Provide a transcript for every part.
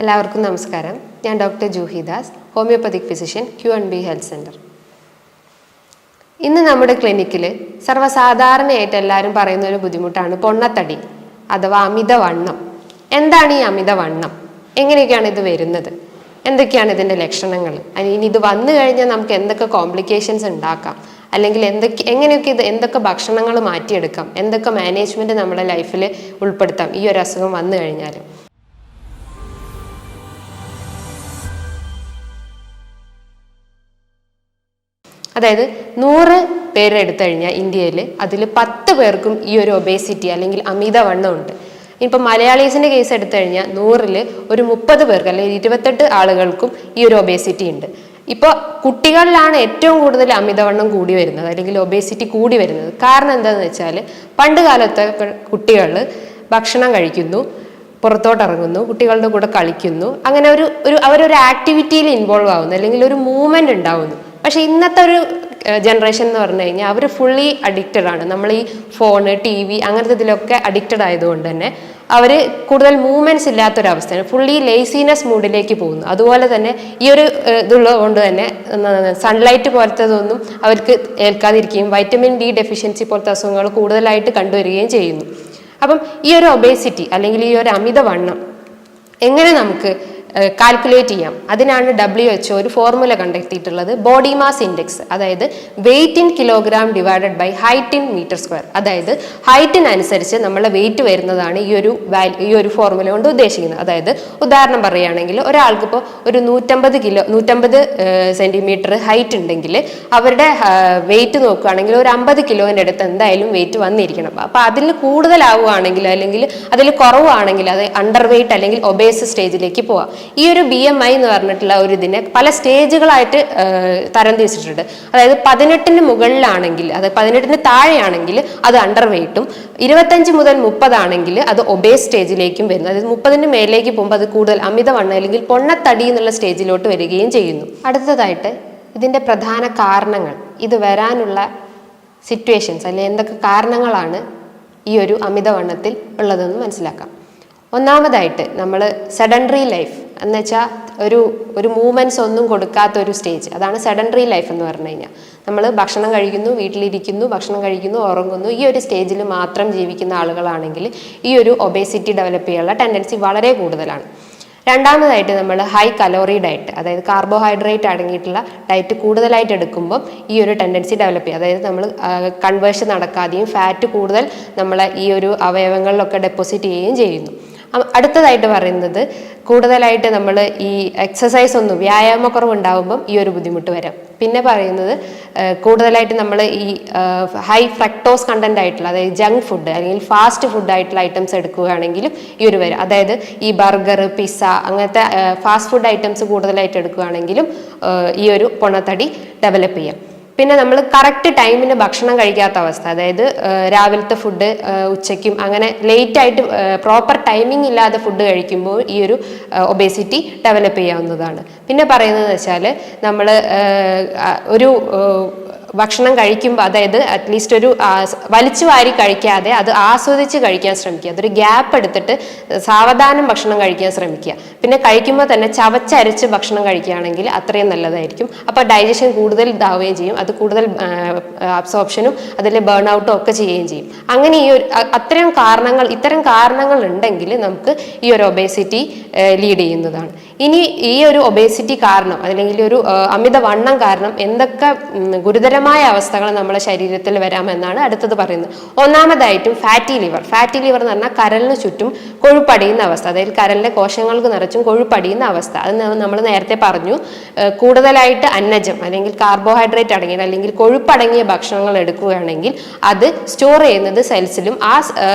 എല്ലാവർക്കും നമസ്കാരം. ഞാൻ doctor Juhi Das, homoeopathic physician, Q&B health centre. ഇന്ന് നമ്മുടെ ക്ലിനിക്കിൽ സർവ്വസാധാരണയായിട്ട് എല്ലാവരും പറയുന്ന ഒരു ബുദ്ധിമുട്ടാണ് പൊണ്ണത്തടി അഥവാ അമിതവണ്ണം. എന്താണ് ഈ അമിതവണ്ണം? എങ്ങനെയൊക്കെയാണ് ഇത് വരുന്നത്? എന്തൊക്കെയാണ് ഇതിൻ്റെ ലക്ഷണങ്ങൾ? ഇനി ഇത് വന്നു കഴിഞ്ഞാൽ നമുക്ക് എന്തൊക്കെ കോംപ്ലിക്കേഷൻസ് ഉണ്ടാക്കാം, അല്ലെങ്കിൽ എങ്ങനെയൊക്കെ എന്തൊക്കെ ഭക്ഷണങ്ങൾ മാറ്റിയെടുക്കാം, എന്തൊക്കെ മാനേജ്മെൻറ്റ് നമ്മുടെ ലൈഫിൽ ഉൾപ്പെടുത്താം ഈ ഒരു അസുഖം വന്നു കഴിഞ്ഞാൽ? അതായത് 100 പേര് എടുത്തു കഴിഞ്ഞാൽ ഇന്ത്യയിൽ അതിൽ 10 പേർക്കും ഈ ഒരു ഒബേസിറ്റി അല്ലെങ്കിൽ അമിതവണ്ണം ഉണ്ട്. ഇപ്പം മലയാളീസിൻ്റെ കേസ് എടുത്തു കഴിഞ്ഞാൽ 100-ൽ ഒരു 30 പേർക്ക് അല്ലെങ്കിൽ 28 ആളുകൾക്കും ഈ ഒരു ഒബേസിറ്റി ഉണ്ട്. ഇപ്പോൾ കുട്ടികളിലാണ് ഏറ്റവും കൂടുതൽ അമിതവണ്ണം കൂടി വരുന്നത് അല്ലെങ്കിൽ ഒബേസിറ്റി കൂടി വരുന്നത്. കാരണം എന്താണെന്ന് വെച്ചാൽ പണ്ട് കാലത്തെ കുട്ടികൾ ഭക്ഷണം കഴിക്കുന്നു, പുറത്തോട്ട് ഇറങ്ങുന്നു, കുട്ടികളുടെ കൂടെ കളിക്കുന്നു, അങ്ങനെ അവരൊരു ആക്ടിവിറ്റിയിൽ ഇൻവോൾവ് ആവുന്നു, അല്ലെങ്കിൽ ഒരു മൂവ്മെന്റ് ഉണ്ടാവുന്നു. പക്ഷെ ഇന്നത്തെ ഒരു ജനറേഷൻ എന്ന് പറഞ്ഞു കഴിഞ്ഞാൽ അവർ ഫുള്ളി അഡിക്റ്റഡ് ആണ്. നമ്മൾ ഈ ഫോണ്, TV അങ്ങനത്തെ ഇതിലൊക്കെ അഡിക്റ്റഡ് ആയതുകൊണ്ട് തന്നെ അവർ കൂടുതൽ മൂവ്മെന്റ്സ് ഇല്ലാത്തൊരവസ്ഥയാണ്, ഫുള്ളി ലേസിനെസ് മൂഡിലേക്ക് പോകുന്നു. അതുപോലെ തന്നെ ഈ ഒരു ഇതുള്ളത് കൊണ്ട് തന്നെ സൺലൈറ്റ് പോലത്തതൊന്നും അവർക്ക് ഏൽക്കാതിരിക്കുകയും വൈറ്റമിൻ D ഡെഫിഷ്യൻസി പോലത്തെ അസുഖങ്ങൾ കൂടുതലായിട്ട് കണ്ടുവരികയും ചെയ്യുന്നു. അപ്പം ഈ ഒരു ഒബേസിറ്റി അല്ലെങ്കിൽ ഈ ഒരു അമിതവണ്ണം എങ്ങനെ നമുക്ക് കാൽക്കുലേറ്റ് ചെയ്യാം? അതിനാണ് WHO ഒരു ഫോർമുല കണ്ടെത്തിയിട്ടുള്ളത്, ബോഡി മാസ് ഇൻഡെക്സ്. അതായത് weight in kilogram divided by height in meter square. അതായത് ഹൈറ്റിനനുസരിച്ച് നമ്മളെ വെയിറ്റ് വരുന്നതാണ് ഈ ഒരു ഫോർമുല കൊണ്ട് ഉദ്ദേശിക്കുന്നത്. അതായത് ഉദാഹരണം പറയുകയാണെങ്കിൽ ഒരാൾക്കിപ്പോൾ ഒരു 150 സെന്റിമീറ്റർ ഹൈറ്റ് ഉണ്ടെങ്കിൽ അവരുടെ വെയിറ്റ് നോക്കുകയാണെങ്കിൽ ഒരു 50 കിലോൻ്റെ അടുത്ത് എന്തായാലും വെയിറ്റ് വന്നിരിക്കണം. അപ്പം അതിൽ കൂടുതലാവുകയാണെങ്കിൽ അല്ലെങ്കിൽ അതിൽ കുറവാണെങ്കിൽ അത് അണ്ടർ വെയിറ്റ് അല്ലെങ്കിൽ ഒബേസ് സ്റ്റേജിലേക്ക് പോവാം. ഈ ഒരു BMI എന്ന് പറഞ്ഞിട്ടുള്ള ഒരു ഇതിനെ പല സ്റ്റേജുകളായിട്ട് തരംതിരിച്ചിട്ടുണ്ട്. അതായത് 18-ന് മുകളിലാണെങ്കിൽ, അത് 18-ന് താഴെയാണെങ്കിൽ അത് അണ്ടർ വെയിറ്റും, 25 മുതൽ 30 ആണെങ്കിൽ അത് ഒബേസ് സ്റ്റേജിലേക്കും വരുന്നു. അതായത് 30-ന് മേലേക്ക് പോകുമ്പോൾ അത് കൂടുതൽ അമിതവണ്ണം അല്ലെങ്കിൽ പൊണ്ണത്തടി എന്നുള്ള സ്റ്റേജിലോട്ട് വരികയും ചെയ്യുന്നു. അടുത്തതായിട്ട് ഇതിൻ്റെ പ്രധാന കാരണങ്ങൾ, ഇത് വരാനുള്ള സിറ്റുവേഷൻസ് അല്ലെങ്കിൽ എന്തൊക്കെ കാരണങ്ങളാണ് ഈ ഒരു അമിതവണ്ണത്തിൽ ഉള്ളതെന്ന് മനസ്സിലാക്കാം. ഒന്നാമതായിട്ട് നമ്മൾ സെഡൻഡറി ലൈഫ് എന്ന് വെച്ചാൽ ഒരു മൂവ്മെൻറ്റ്സ് ഒന്നും കൊടുക്കാത്ത ഒരു സ്റ്റേജ്, അതാണ് സെഡൻഡറി ലൈഫ് എന്ന് പറഞ്ഞു കഴിഞ്ഞാൽ. നമ്മൾ ഭക്ഷണം കഴിക്കുന്നു, വീട്ടിലിരിക്കുന്നു, ഭക്ഷണം കഴിക്കുന്നു, ഉറങ്ങുന്നു, ഈ ഒരു സ്റ്റേജിൽ മാത്രം ജീവിക്കുന്ന ആളുകളാണെങ്കിൽ ഈ ഒരു ഒബേസിറ്റി ഡെവലപ്പ് ചെയ്യാനുള്ള ടെൻഡൻസി വളരെ കൂടുതലാണ്. രണ്ടാമതായിട്ട് നമ്മൾ ഹൈ കലോറി ഡയറ്റ്, അതായത് കാർബോഹൈഡ്രേറ്റ് അടങ്ങിയിട്ടുള്ള ഡയറ്റ് കൂടുതലായിട്ട് എടുക്കുമ്പോൾ ഈ ഒരു ടെൻഡൻസി ഡെവലപ്പ് ചെയ്യും. അതായത് നമ്മൾ കൺവേർഷൻ നടക്കാതെയും ഫാറ്റ് കൂടുതൽ നമ്മളെ ഈ ഒരു അവയവങ്ങളിലൊക്കെ ഡെപ്പോസിറ്റ് ചെയ്യുകയും ചെയ്യുന്നു. അടുത്തതായിട്ട് പറയുന്നത് കൂടുതലായിട്ട് നമ്മൾ ഈ എക്സസൈസ് ഒന്നും വ്യായാമക്കുറവ് ഉണ്ടാകുമ്പം ഈ ഒരു ബുദ്ധിമുട്ട് വരാം. പിന്നെ പറയുന്നത് കൂടുതലായിട്ട് നമ്മൾ ഈ ഹൈ ഫ്രക്ടോസ് കണ്ടന്റ് ആയിട്ടുള്ള, അതായത് ജങ്ക് ഫുഡ് അല്ലെങ്കിൽ ഫാസ്റ്റ് ഫുഡ് ആയിട്ടുള്ള ഐറ്റംസ് എടുക്കുകയാണെങ്കിലും ഈ ഒരു വരും. അതായത് ഈ ബർഗർ, പിസ്സ അങ്ങനത്തെ ഫാസ്റ്റ് ഫുഡ് ഐറ്റംസ് കൂടുതലായിട്ട് എടുക്കുകയാണെങ്കിലും ഈ ഒരു പൊണ്ണത്തടി ഡെവലപ്പ് ചെയ്യാം. പിന്നെ നമ്മൾ കറക്റ്റ് ടൈമിന് ഭക്ഷണം കഴിക്കാത്ത അവസ്ഥ, അതായത് രാവിലത്തെ ഫുഡ് ഉച്ചയ്ക്കും അങ്ങനെ ലേറ്റായിട്ട് പ്രോപ്പർ ടൈമിംഗ് ഇല്ലാതെ ഫുഡ് കഴിക്കുമ്പോൾ ഈ ഒരു ഒബേസിറ്റി ഡെവലപ്പ് ചെയ്യാവുന്നതാണ്. പിന്നെ പറയുന്നത് വെച്ചാൽ നമ്മൾ ഒരു ഭക്ഷണം കഴിക്കുമ്പോൾ, അതായത് അറ്റ്ലീസ്റ്റ് ഒരു വലിച്ചു വാരി കഴിക്കാതെ അത് ആസ്വദിച്ച് കഴിക്കാൻ ശ്രമിക്കുക. അതൊരു ഗ്യാപ്പ് എടുത്തിട്ട് സാവധാനം ഭക്ഷണം കഴിക്കാൻ ശ്രമിക്കുക. പിന്നെ കഴിക്കുമ്പോൾ തന്നെ ചവച്ചരച്ച് ഭക്ഷണം കഴിക്കുകയാണെങ്കിൽ അത്രയും നല്ലതായിരിക്കും. അപ്പോൾ ഡൈജഷൻ കൂടുതൽ ഇതാവുകയും ചെയ്യും, അത് കൂടുതൽ അബ്സോർപ്ഷനും അതിൽ ബേൺ ഔട്ടും ഒക്കെ ചെയ്യുകയും ചെയ്യും. അങ്ങനെ ഇത്തരം കാരണങ്ങൾ ഉണ്ടെങ്കിൽ നമുക്ക് ഈ ഒരു ഒബേസിറ്റി ലീഡ് ചെയ്യുന്നതാണ്. ഇനി ഈ ഒരു ഒബേസിറ്റി കാരണം അല്ലെങ്കിൽ ഒരു അമിതവണ്ണം കാരണം എന്തൊക്കെ ഗുരുതരമായ അവസ്ഥകൾ നമ്മുടെ ശരീരത്തിൽ വരാമെന്നാണ് അടുത്തത് പറയുന്നത്. ഒന്നാമതായിട്ടും ഫാറ്റി ലിവർ. ഫാറ്റി ലിവർ എന്ന് പറഞ്ഞാൽ കരളിന് ചുറ്റും കൊഴുപ്പടിയുന്ന അവസ്ഥ, അതായത് കരളിലെ കോശങ്ങൾക്ക് നിറച്ചും കൊഴുപ്പടിയുന്ന അവസ്ഥ. അത് നമ്മൾ നേരത്തെ പറഞ്ഞു. കൂടുതലായിട്ട് അന്നജം അല്ലെങ്കിൽ കാർബോഹൈഡ്രേറ്റ് അടങ്ങിയ അല്ലെങ്കിൽ കൊഴുപ്പടങ്ങിയ ഭക്ഷണങ്ങൾ എടുക്കുകയാണെങ്കിൽ അത് സ്റ്റോർ ചെയ്യുന്നത് സെൽസിലും ആ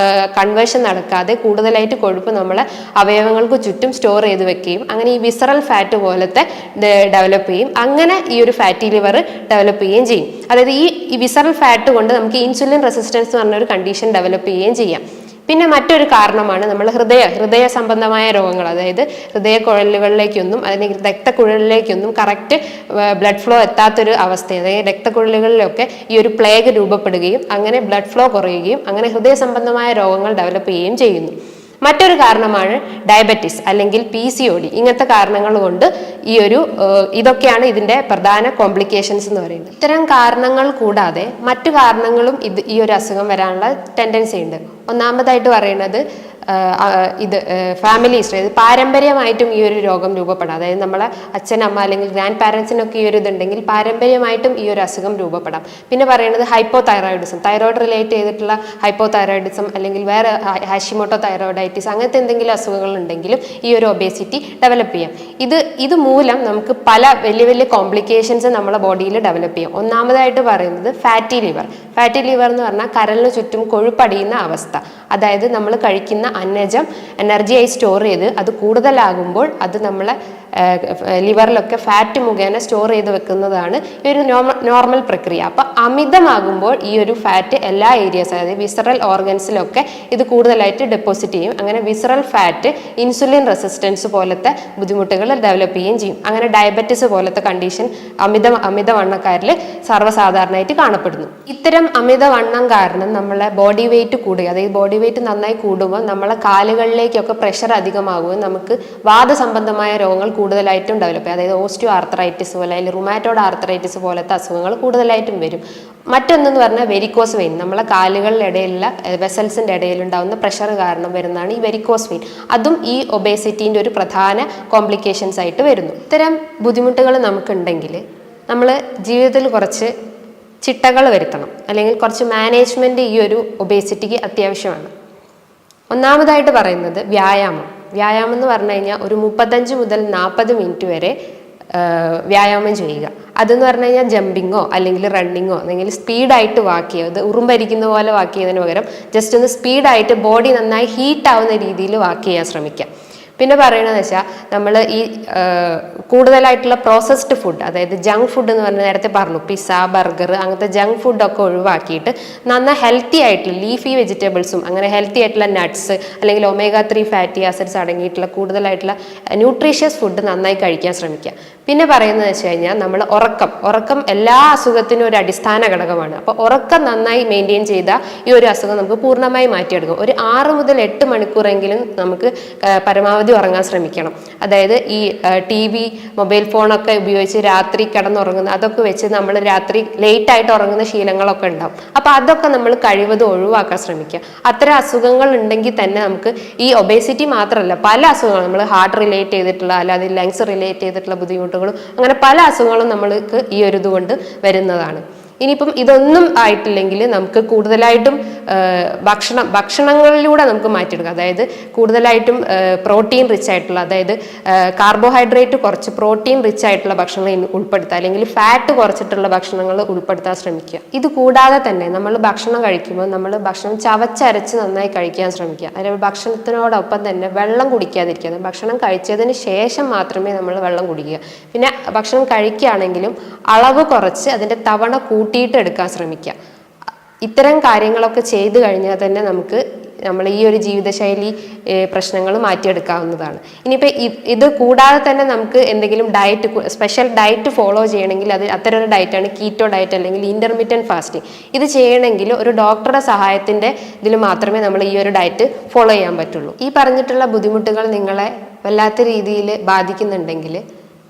കൺവേർഷൻ നടക്കാതെ കൂടുതലായിട്ട് കൊഴുപ്പ് നമ്മളെ അവയവങ്ങൾക്ക് ചുറ്റും സ്റ്റോർ ചെയ്ത് വെക്കുകയും അങ്ങനെ ഈ വിസറൽ ഫാറ്റ് പോലത്തെ ഡെവലപ്പ് ചെയ്യും. അങ്ങനെ ഈ ഒരു ഫാറ്റി ലിവർ ഡെവലപ്പ് ചെയ്യുകയും ചെയ്യും. അതായത് ഈ വിസറൽ ഫാറ്റ് കൊണ്ട് നമുക്ക് ഇൻസുലിൻ റെസിസ്റ്റൻസ് എന്ന് പറഞ്ഞൊരു കണ്ടീഷൻ ഡെവലപ്പ് ചെയ്യുകയും ചെയ്യാം. പിന്നെ മറ്റൊരു കാരണമാണ് നമ്മൾ ഹൃദയ സംബന്ധമായ രോഗങ്ങൾ, അതായത് ഹൃദയക്കുഴലുകളിലേക്കൊന്നും അല്ലെങ്കിൽ രക്തക്കുഴലിലേക്കൊന്നും കറക്റ്റ് ബ്ലഡ് ഫ്ലോ എത്താത്തൊരു അവസ്ഥ, അതായത് രക്തക്കുഴലുകളിലൊക്കെ ഈ ഒരു പ്ലേഗ് രൂപപ്പെടുകയും അങ്ങനെ ബ്ലഡ് ഫ്ലോ കുറയുകയും അങ്ങനെ ഹൃദയ സംബന്ധമായ രോഗങ്ങൾ ഡെവലപ്പ് ചെയ്യുകയും ചെയ്യുന്നു. മറ്റൊരു കാരണമാണ് ഡയബറ്റിസ് അല്ലെങ്കിൽ PCOD. ഇങ്ങനത്തെ കാരണങ്ങൾ കൊണ്ട് ഇതൊക്കെയാണ് ഇതിന്റെ പ്രധാന കോംപ്ലിക്കേഷൻസ് എന്ന് പറയുന്നത്. ഇത്തരം കാരണങ്ങൾ കൂടാതെ മറ്റു കാരണങ്ങളും ഈ ഒരു അസുഖം വരാനുള്ള ടെൻഡൻസി ഉണ്ട്. ഒന്നാമതായിട്ട് പറയുന്നത് ഫാമിലി ഹിസ്റ്ററി, പാരമ്പര്യമായിട്ടും ഈ ഒരു രോഗം രൂപപ്പെടാം. അതായത് നമ്മളെ അച്ഛനമ്മ അല്ലെങ്കിൽ ഗ്രാൻഡ് പാരൻസിനൊക്കെ ഈ ഒരു ഇതുണ്ടെങ്കിൽ പാരമ്പര്യമായിട്ടും ഈ ഒരു അസുഖം രൂപപ്പെടാം. പിന്നെ പറയുന്നത് ഹൈപ്പോതൈറോയിഡിസം, തൈറോയിഡ് റിലേറ്റ് ചെയ്തിട്ടുള്ള ഹൈപ്പോതൈറോയിഡിസം അല്ലെങ്കിൽ വേറെ ഹാഷിമോട്ടോ തൈറോയിഡൈറ്റിസ് അങ്ങനത്തെ എന്തെങ്കിലും അസുഖങ്ങൾ ഉണ്ടെങ്കിലും ഈ ഒരു ഒബേസിറ്റി ഡെവലപ്പ് ചെയ്യാം. ഇത് മൂലം നമുക്ക് പല വലിയ വലിയ കോംപ്ലിക്കേഷൻസ് നമ്മളെ ബോഡിയിൽ ഡെവലപ്പ് ചെയ്യാം. ഒന്നാമതായിട്ട് പറയുന്നത് ഫാറ്റി ലിവർ. ഫാറ്റി ലിവർ എന്ന് പറഞ്ഞാൽ കരളിന് ചുറ്റും കൊഴുപ്പടിയുന്ന അവസ്ഥ. അതായത് നമ്മൾ കഴിക്കുന്ന അന്നജം എനർജിയായി സ്റ്റോർ ചെയ്ത് അത് കൂടുതലാകുമ്പോൾ അത് നമ്മളെ ലിവറിലൊക്കെ ഫാറ്റ് മുഖേന സ്റ്റോർ ചെയ്ത് വെക്കുന്നതാണ് ഈ ഒരു നോർമൽ പ്രക്രിയ. അപ്പം അമിതമാകുമ്പോൾ ഈ ഒരു ഫാറ്റ് എല്ലാ ഏരിയസ്, അതായത് വിസറൽ ഓർഗൻസിലൊക്കെ ഇത് കൂടുതലായിട്ട് ഡെപ്പോസിറ്റ് ചെയ്യും. അങ്ങനെ വിസറൽ ഫാറ്റ് ഇൻസുലിൻ റെസിസ്റ്റൻസ് പോലത്തെ ബുദ്ധിമുട്ടുകൾ ഡെവലപ്പ് ചെയ്യുകയും ചെയ്യും. അങ്ങനെ ഡയബറ്റിസ് പോലത്തെ കണ്ടീഷൻ അമിതവണ്ണക്കാരിൽ സർവ്വസാധാരണമായിട്ട് കാണപ്പെടുന്നു. ഇത്തരം അമിതവണ്ണം കാരണം നമ്മളെ ബോഡി വെയിറ്റ് കൂടുക, അതായത് ബോഡി വെയിറ്റ് നന്നായി കൂടുമ്പോൾ നമ്മളെ കാലുകളിലേക്കൊക്കെ പ്രഷർ അധികമാകുകയും നമുക്ക് വാദസംബന്ധമായ രോഗങ്ങൾ കൂടുതലായിട്ടും ഡെവലപ്പ് ചെയ്യും. അതായത് ഓസ്റ്റിയോ ആർത്രൈറ്റിസ് പോലെ അല്ലെങ്കിൽ റുമാറ്റോഡ് ആർത്രൈറ്റിസ് പോലത്തെ അസുഖങ്ങൾ കൂടുതലായിട്ടും വരും. മറ്റൊന്നെന്ന് പറഞ്ഞാൽ വെരിക്കോസ് വെയിൻ. നമ്മളെ കാലുകളുടെ ഇടയിലുള്ള വെസൽസിന്റെ ഇടയിൽ ഉണ്ടാകുന്ന പ്രഷർ കാരണം വരുന്നതാണ് ഈ വെരിക്കോസ് വെയിൻ. അതും ഈ ഒബേസിറ്റിന്റെ ഒരു പ്രധാന കോംപ്ലിക്കേഷൻസ് ആയിട്ട് വരുന്നു. ഇത്തരം ബുദ്ധിമുട്ടുകൾ നമുക്കുണ്ടെങ്കിൽ നമ്മൾ ജീവിതത്തിൽ കുറച്ച് ചിട്ടകൾ വരുത്തണം, അല്ലെങ്കിൽ കുറച്ച് മാനേജ്മെന്റ് ഈ ഒരു ഒബേസിറ്റിക്ക് അത്യാവശ്യമാണ്. ഒന്നാമതായിട്ട് പറയുന്നത് വ്യായാമം എന്ന് പറഞ്ഞു കഴിഞ്ഞാൽ ഒരു 35 മുതൽ 40 മിനിറ്റ് വരെ വ്യായാമം ചെയ്യുക. അതെന്ന് പറഞ്ഞു കഴിഞ്ഞാൽ ജമ്പിങ്ങോ അല്ലെങ്കിൽ റണ്ണിങ്ങോ അല്ലെങ്കിൽ സ്പീഡായിട്ട് വാക്ക് ചെയ്യുക. അത് ഉറുമ്പരിക്കുന്ന പോലെ വാക്ക് ചെയ്യുന്നതിന് പകരം ജസ്റ്റ് ഒന്ന് സ്പീഡായിട്ട് ബോഡി നന്നായി ഹീറ്റ് ആവുന്ന രീതിയിൽ വാക്ക് ചെയ്യാൻ ശ്രമിക്കുക. പിന്നെ പറയണതെന്ന് വെച്ചാൽ നമ്മൾ ഈ കൂടുതലായിട്ടുള്ള പ്രോസസ്ഡ് ഫുഡ്, അതായത് ജങ്ക് ഫുഡ് എന്ന് പറഞ്ഞാൽ നേരത്തെ പറഞ്ഞു, പിസ്സ, ബർഗർ അങ്ങനത്തെ ജങ്ക് ഫുഡൊക്കെ ഒഴിവാക്കിയിട്ട് നന്നായി ഹെൽത്തി ആയിട്ടുള്ള ലീഫി വെജിറ്റബിൾസും അങ്ങനെ ഹെൽത്തി ആയിട്ടുള്ള നട്ട്സ് അല്ലെങ്കിൽ omega-3 ഫാറ്റി ആസിഡ്സ് അടങ്ങിയിട്ടുള്ള കൂടുതലായിട്ടുള്ള ന്യൂട്രീഷ്യസ് ഫുഡ് നന്നായി കഴിക്കാൻ ശ്രമിക്കുക. പിന്നെ പറയുന്നത് വെച്ച് കഴിഞ്ഞാൽ നമ്മൾ ഉറക്കം എല്ലാ അസുഖത്തിനും ഒരു അടിസ്ഥാന ഘടകമാണ്. അപ്പോൾ ഉറക്കം നന്നായി മെയിൻറ്റെയിൻ ചെയ്താൽ ഈ ഒരു അസുഖം നമുക്ക് പൂർണ്ണമായി മാറ്റിയെടുക്കും. ഒരു 6 മുതൽ 8 മണിക്കൂറെങ്കിലും നമുക്ക് പരമാവധി ഉറങ്ങാൻ ശ്രമിക്കണം. അതായത് ഈ TV, മൊബൈൽ ഫോണൊക്കെ ഉപയോഗിച്ച് രാത്രി കിടന്നുറങ്ങുന്ന അതൊക്കെ വെച്ച് നമ്മൾ രാത്രി ലേറ്റ് ആയിട്ട് ഉറങ്ങുന്ന ശീലങ്ങളൊക്കെ ഉണ്ടാവും. അപ്പോൾ അതൊക്കെ നമ്മൾ കഴിവതും ഒഴിവാക്കാൻ ശ്രമിക്കുക. അത്തരം അസുഖങ്ങൾ ഉണ്ടെങ്കിൽ തന്നെ നമുക്ക് ഈ ഒബേസിറ്റി മാത്രമല്ല പല അസുഖങ്ങളും, നമ്മൾ ഹാർട്ട് റിലേറ്റ് ചെയ്തിട്ടുള്ള അല്ലാതെ ലങ്സ് റിലേറ്റ് ചെയ്തിട്ടുള്ള ബുദ്ധിമുട്ടുകളും അങ്ങനെ പല അസുഖങ്ങളും നമ്മൾക്ക് ഈ ഒരു ഇതുകൊണ്ട് വരുന്നതാണ്. ഇനിയിപ്പം ഇതൊന്നും ആയിട്ടില്ലെങ്കിൽ നമുക്ക് കൂടുതലായിട്ടും ഭക്ഷണങ്ങളിലൂടെ നമുക്ക് മാറ്റിയെടുക്കാം. അതായത് കൂടുതലായിട്ടും പ്രോട്ടീൻ റിച്ച് ആയിട്ടുള്ള, അതായത് കാർബോഹൈഡ്രേറ്റ് കുറച്ച് പ്രോട്ടീൻ റിച്ച് ആയിട്ടുള്ള ഭക്ഷണങ്ങൾ ഉൾപ്പെടുത്തുക, അല്ലെങ്കിൽ ഫാറ്റ് കുറച്ചിട്ടുള്ള ഭക്ഷണങ്ങൾ ഉൾപ്പെടുത്താൻ ശ്രമിക്കുക. ഇത് കൂടാതെ തന്നെ നമ്മൾ ഭക്ഷണം കഴിക്കുമ്പോൾ നമ്മൾ ഭക്ഷണം ചവച്ചരച്ച് നന്നായി കഴിക്കാൻ ശ്രമിക്കുക. അതായത് ഭക്ഷണത്തിനോടൊപ്പം തന്നെ വെള്ളം കുടിക്കാതിരിക്കുക. ഭക്ഷണം കഴിച്ചതിന് ശേഷം മാത്രമേ നമ്മൾ വെള്ളം കുടിക്കുക. പിന്നെ ഭക്ഷണം കഴിക്കുകയാണെങ്കിലും അളവ് കുറച്ച് അതിൻ്റെ തവണ കൂട്ടിയിട്ട് എടുക്കാൻ ശ്രമിക്കുക. ഇത്തരം കാര്യങ്ങളൊക്കെ ചെയ്തു കഴിഞ്ഞാൽ തന്നെ നമുക്ക് നമ്മൾ ഈ ഒരു ജീവിതശൈലി പ്രശ്നങ്ങൾ മാറ്റിയെടുക്കാവുന്നതാണ്. ഇനിയിപ്പോൾ ഇത് കൂടാതെ തന്നെ നമുക്ക് എന്തെങ്കിലും സ്പെഷ്യൽ ഡയറ്റ് ഫോളോ ചെയ്യണമെങ്കിൽ അത്തരം ഒരു ഡയറ്റാണ് കീറ്റോ ഡയറ്റ് അല്ലെങ്കിൽ ഇന്റർമീഡിയറ്റ് ഫാസ്റ്റിംഗ്. ഇത് ചെയ്യണമെങ്കിൽ ഒരു ഡോക്ടറുടെ സഹായത്തിൻ്റെ ഇതിൽ മാത്രമേ നമ്മൾ ഈ ഒരു ഡയറ്റ് ഫോളോ ചെയ്യാൻ പറ്റുള്ളൂ. ഈ പറഞ്ഞിട്ടുള്ള ബുദ്ധിമുട്ടുകൾ നിങ്ങളെ വല്ലാത്ത രീതിയിൽ ബാധിക്കുന്നുണ്ടെങ്കിൽ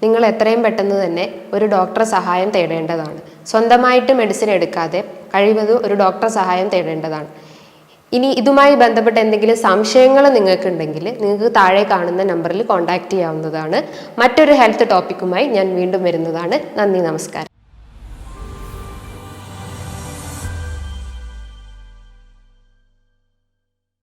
നിങ്ങൾ എത്രയും പെട്ടെന്ന് തന്നെ ഒരു ഡോക്ടറെ സഹായം തേടേണ്ടതാണ്. സ്വന്തമായിട്ട് മെഡിസിൻ എടുക്കാതെ കഴിവതും ഒരു ഡോക്ടറെ സഹായം തേടേണ്ടതാണ്. ഇനി ഇതുമായി ബന്ധപ്പെട്ട എന്തെങ്കിലും സംശയങ്ങൾ നിങ്ങൾക്കുണ്ടെങ്കിൽ നിങ്ങൾക്ക് താഴെ കാണുന്ന നമ്പറിൽ കോൺടാക്റ്റ് ചെയ്യാവുന്നതാണ്. മറ്റൊരു ഹെൽത്ത് ടോപ്പിക്കുമായി ഞാൻ വീണ്ടും വരുന്നതാണ്. നന്ദി, നമസ്കാരം.